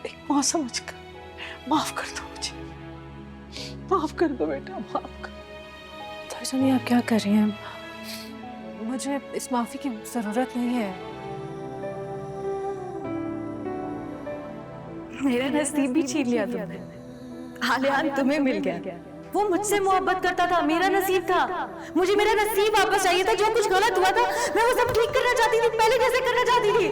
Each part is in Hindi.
एक माँ समझकर माफ कर दो मुझे, माफ कर दो बेटा, माफ कर। ताईजान, आप क्या कर रही हैं? मुझे इस माफी की जरूरत नहीं है। मेरा नसीब भी छीन लिया तुमने। आलियान तुम्हें मिल गया। वो मुझसे मोहब्बत करता था, मेरा नसीब था। मुझे मेरा नसीब वापस चाहिए था। जो कुछ गलत हुआ था मैं वो सब ठीक करना चाहती थी, पहले जैसे करना चाहती थी।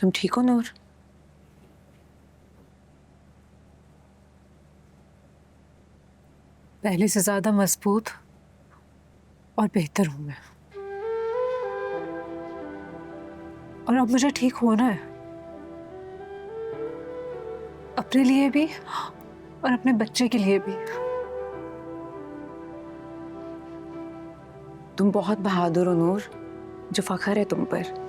तुम ठीक हो नूर? पहले से ज्यादा मजबूत और बेहतर हूं मैं, और अब मुझे ठीक होना है, अपने लिए भी और अपने बच्चे के लिए भी। तुम बहुत बहादुर हो नूर, जो फख्र है तुम पर।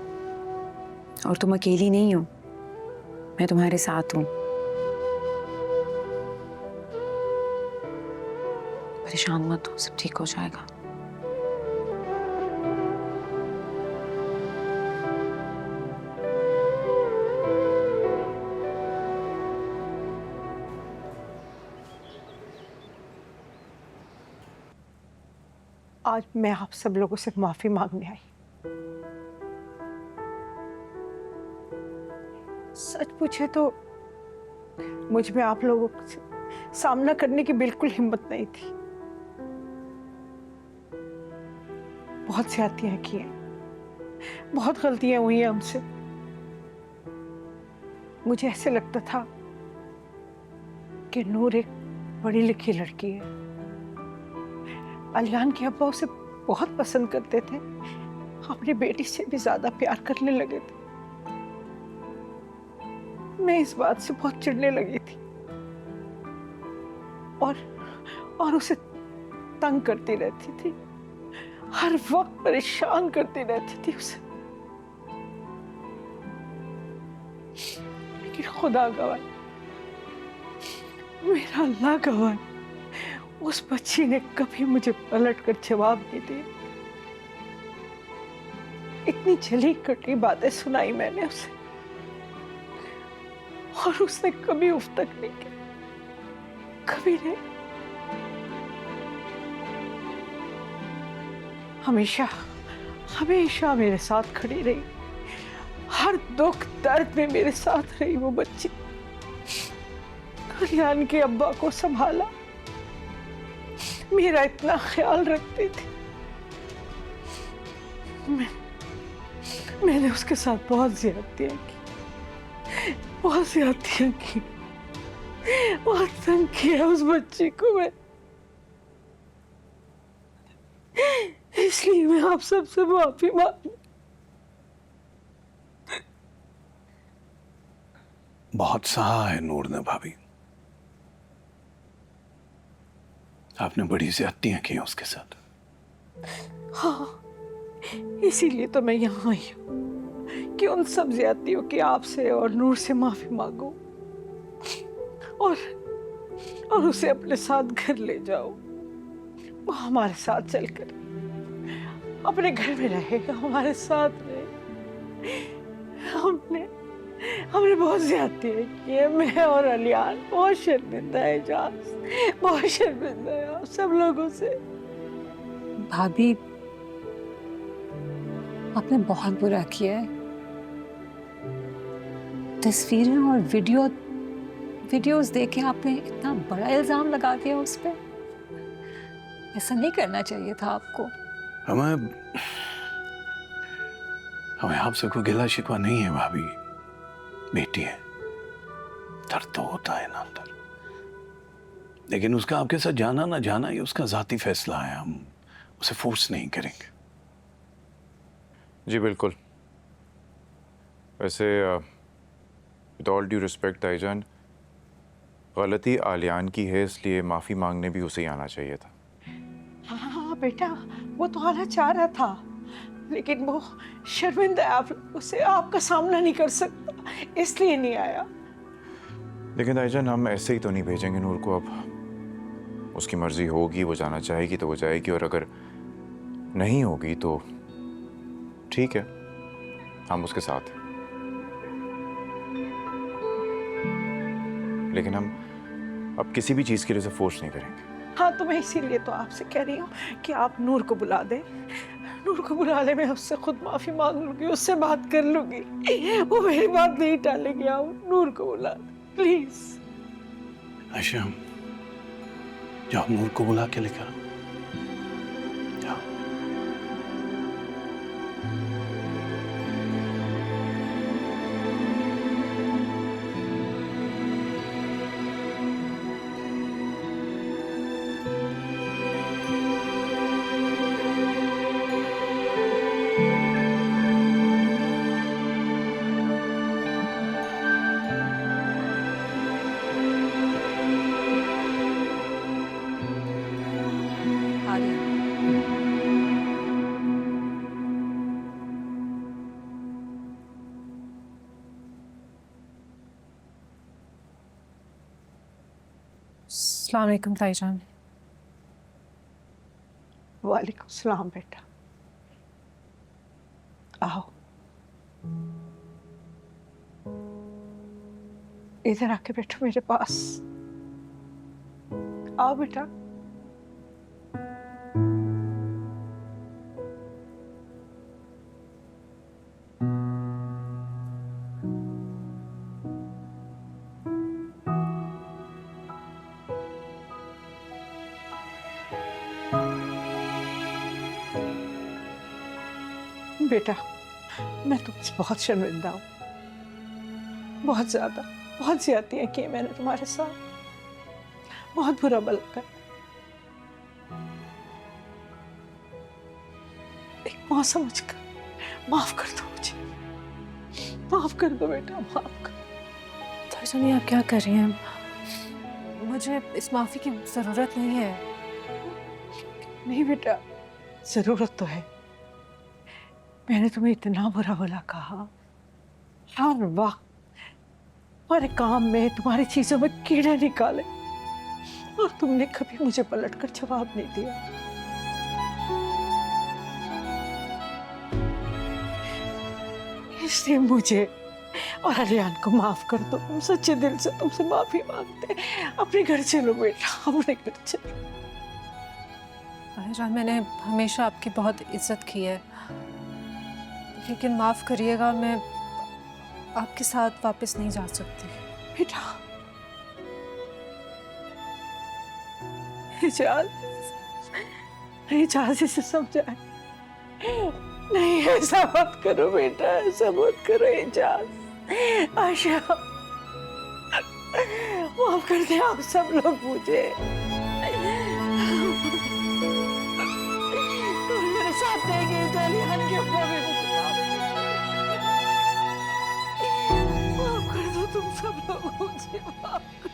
और तुम अकेली नहीं हो, मैं तुम्हारे साथ हूं। परेशान मत हो, सब ठीक हो जाएगा। आज मैं आप सब लोगों से माफी मांगने आई। सच पूछे तो मुझ में आप लोगों से सामना करने की बिल्कुल हिम्मत नहीं थी। बहुत ज्यादतियां की हैं, बहुत गलतियां हुई हैं हमसे। मुझे ऐसे लगता था कि नूर एक पढ़ी लिखी लड़की है। आलियान के अब्बा उसे बहुत पसंद करते थे, अपनी बेटी से भी ज्यादा प्यार करने लगे थे। मैं इस बात से बहुत चिढ़ने लगी थी और उसे तंग करती रहती थी, हर वक्त परेशान करती रहती थी उसे। लेकिन खुदा गवाह, मेरा अल्लाह गवाह, उस बच्ची ने कभी मुझे पलट कर जवाब नहीं दिया। इतनी जली कटी बातें सुनाई मैंने उसे, और उसने कभी उफ तक नहीं किया, कभी नहीं। हमेशा हमेशा मेरे साथ खड़ी रही, हर दुख दर्द में मेरे साथ रही वो बच्ची। कल्याण के अब्बा को संभाला, मेरा इतना ख्याल रखती थी। मैंने उसके साथ बहुत ज्यादतियां की, बहुत ज्यादतियां की, बहुत तंग किया उस बच्ची को मैं। इसलिए मैं आप सबसे माफी मांग। बहुत सहा है नूर ने भाभी, आपने बड़ी ज्यादतियां की उसके साथ। हाँ, इसीलिए तो मैं यहाँ आई हूँ कि उन सब ज्यादतियों की आपसे और नूर से माफी मांगू, और उसे अपने साथ घर ले जाओ। वो हमारे साथ चलकर अपने घर में रहेगा, हमारे साथ रहे। हमने बहुत ज्यादतियां की है, मैं और अलियान बहुत शर्मिंदा है जान, बहुत शर्मिंदा है आप सब लोगों से। भाभी, आपने बहुत बुरा किया है। तस्वीरें और वीडियोस देखे आपने इतना बड़ा इल्जाम लगा दिया उस पे। ऐसा नहीं करना चाहिए था आपको। हमें आपसे कोई गिला शिकवा नहीं है भाभी, बेटी है, दर्द तो होता है ना अंदर, लेकिन उसका आपके साथ जाना ना जाना ये उसका जाती फैसला है, हम उसे फोर्स नहीं करेंगे। जी बिल्कुल। वैसे विद ऑल ड्यू रिस्पेक्ट ताईजान, गलती आलियान की है, इसलिए माफ़ी मांगने भी उसे ही आना चाहिए था। हाँ बेटा, वो तो आना चाह रहा था, लेकिन वो शर्मिंदा है आप लोगों से, आपका सामना नहीं कर सकता, इसलिए नहीं आया। लेकिन ताईजान हम ऐसे ही तो नहीं भेजेंगे नूर को। अब उसकी मर्जी होगी, वो जाना चाहेगी तो वो जाएगी, और अगर नहीं होगी तो ठीक है, हम उसके साथ हैं। लेकिन हम अब किसी भी चीज़ के लिए उसे फोर्स नहीं करेंगे। हाँ, तो मैं इसीलिए तो आपसे कह रही हूँ कि आप नूर को बुला दें। नूर को बुला ले, मैं उससे खुद माफी मांग लूंगी, उससे बात कर लूंगी, वो मेरी बात नहीं टालेगी। आप नूर को बुला दें प्लीज। आयशा, जाओ नूर को बुला के लेकर आओ। जाओ। अस्सलाम वालेकुम ताईजान। वालेकुम सलाम बेटा, आओ इधर आके बैठो मेरे पास। आओ बेटा। बेटा, मैं तुमसे बहुत शर्मिंदा हूँ, बहुत ज्यादा, बहुत ज्यादतियां की मैंने तुम्हारे साथ, बहुत बुरा भला कर। एक माँ समझकर माफ कर दो मुझे, माफ कर दो बेटा, माफ कर। ताईजान, ये आप क्या कर रही हैं? मुझे इस माफी की जरूरत नहीं है। नहीं बेटा, जरूरत तो है। मैंने तुम्हें इतना बुरा भला कहा, हर वक्त तुम्हारे काम में, तुम्हारी चीजों में कीड़े निकाले, और तुमने कभी मुझे पलटकर जवाब नहीं दिया। इसलिए मुझे और आलियान को माफ कर दो। हम सच्चे दिल से तुमसे माफी मांगते हैं। अपने घर चलो बेटा, अपने घर चलो। ताईजान, मैंने हमेशा आपकी बहुत इज्जत की है, लेकिन माफ करिएगा, मैं आपके साथ वापस नहीं जा सकती। बेटा, इजाज, इजाज इसे समझाए। नहीं, ऐसा मत करो बेटा, ऐसा मत करो इजाज। आयशा, माफ कर दे आप सब लोग मुझे। तुम मेरे साथ नहीं गए तो आलियान के ऊपर भी मुझे माफ कर दो, तुम सब लोग मुझे माफ कर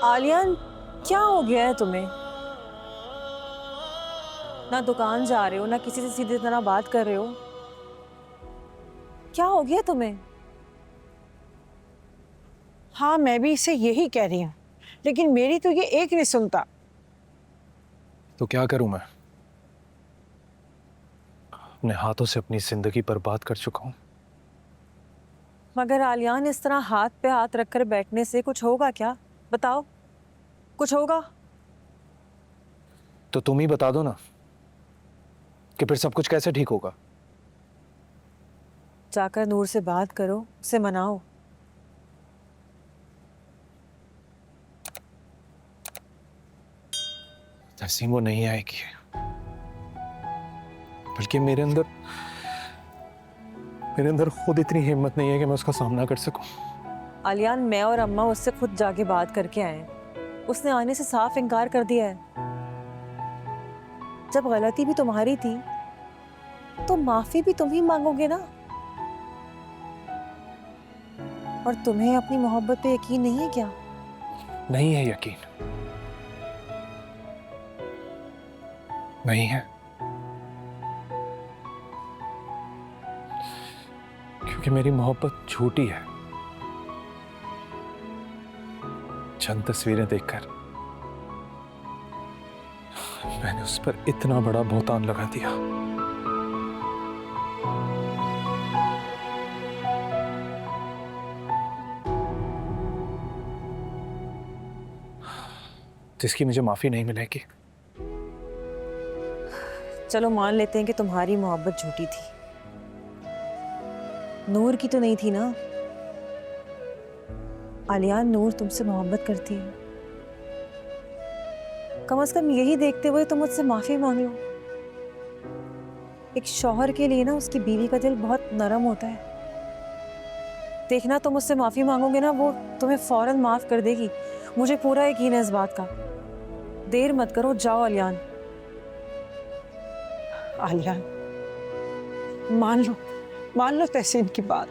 आलियान, क्या हो गया है तुम्हें? ना दुकान जा रहे हो, ना किसी से सीधी तरह बात कर रहे हो। क्या हो गया तुम्हें? हाँ, मैं भी इसे यही कह रही हूँ, लेकिन मेरी तो ये एक नहीं सुनता। तो क्या करूं मैं? अपने हाथों से अपनी जिंदगी बर्बाद कर चुका हूं। मगर आलियान, इस तरह हाथ पे हाथ रखकर बैठने से कुछ होगा क्या? बताओ, कुछ होगा? तो तुम ही बता दो ना कि फिर सब कुछ कैसे ठीक होगा। जाकर नूर से बात करो, उसे मनाओ। तहसीन वो नहीं आएगी, बल्कि मेरे अंदर खुद इतनी हिम्मत नहीं है कि मैं उसका सामना कर सकूं। आलियान, मैं और अम्मा उससे खुद जाके बात करके आए हैं। उसने आने से साफ इनकार कर दिया है। जब गलती भी तुम्हारी थी तो माफी भी तुम ही मांगोगे ना। और तुम्हें अपनी मोहब्बत पे यकीन नहीं है क्या? नहीं है यकीन, नहीं है, क्योंकि मेरी मोहब्बत झूठी है। चंद तस्वीरें देखकर मैंने उस पर इतना बड़ा बहुतान लगा दिया। जिसकी मुझे माफी नहीं मिलेगी। चलो मान लेते हैं कि तुम्हारी मोहब्बत झूठी थी, नूर की तो नहीं थी ना। आलियान, नूर तुमसे मोहब्बत करती है। कम से कम यही देखते हुए तुम मुझसे माफी मांग लो। एक शौहर के लिए ना उसकी बीवी का दिल बहुत नरम होता है। देखना, तुम मुझसे माफी मांगोगे ना, वो तुम्हें फौरन माफ कर देगी। मुझे पूरा यकीन है इस बात का। देर मत करो, जाओ आलियान। आलियान, मान लो तहसीन की बात।